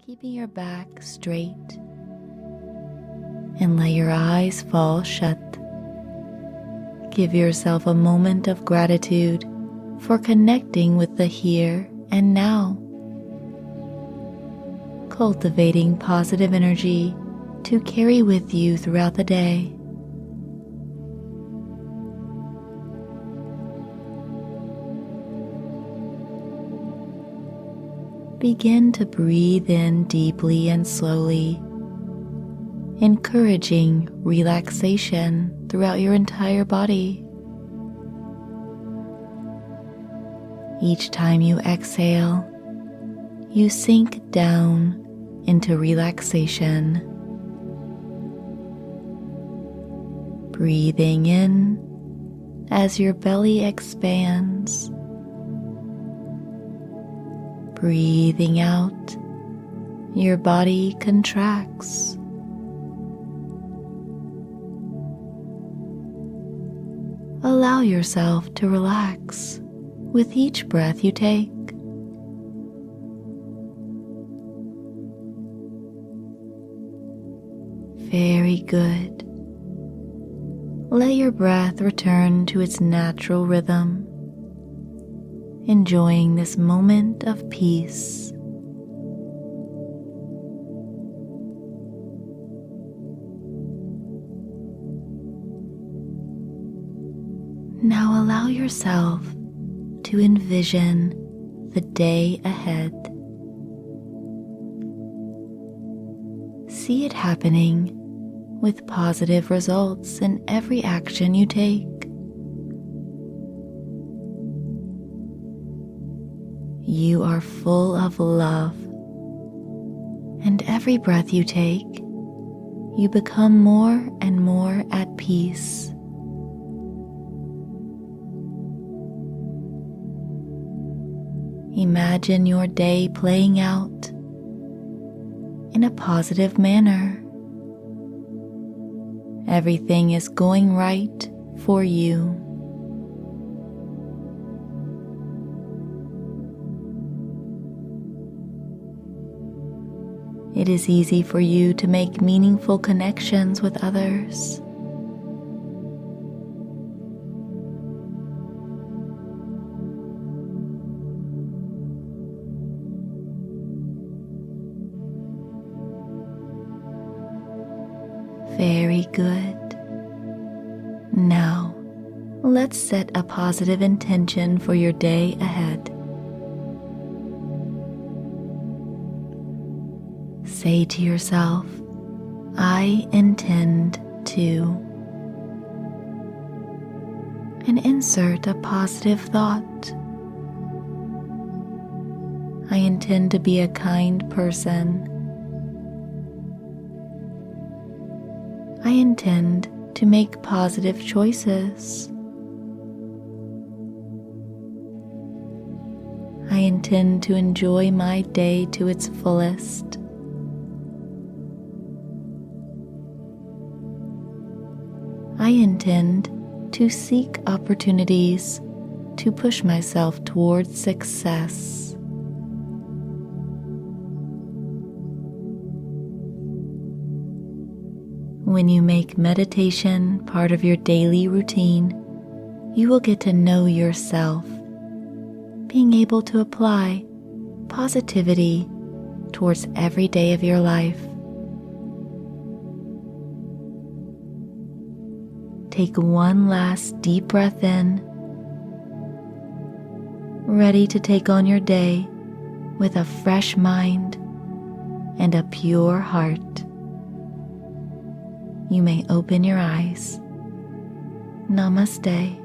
keeping your back straight, and let your eyes fall shut. Give yourself a moment of gratitude for connecting with the here and now, cultivating positive energy to carry with you throughout the day. Begin to breathe in deeply and slowly, encouraging relaxation throughout your entire body. Each time you exhale, you sink down into relaxation. Breathing in as your belly expands. Breathing out, your body contracts. Allow yourself to relax with each breath you take. Very good. Let your breath return to its natural rhythm, enjoying this moment of peace. Now allow yourself to envision the day ahead. See it happening with positive results in every action you take. You are full of love, and every breath you take, you become more and more at peace. Imagine your day playing out in a positive manner. Everything is going right for you. It is easy for you to make meaningful connections with others. Very good. Now, let's set a positive intention for your day ahead. Say to yourself, I intend to, and insert a positive thought. I intend to be a kind person. I intend to make positive choices. I intend to enjoy my day to its fullest. I intend to seek opportunities to push myself towards success. When you make meditation part of your daily routine, you will get to know yourself, being able to apply positivity towards every day of your life. Take one last deep breath in, ready to take on your day with a fresh mind and a pure heart. You may open your eyes. Namaste.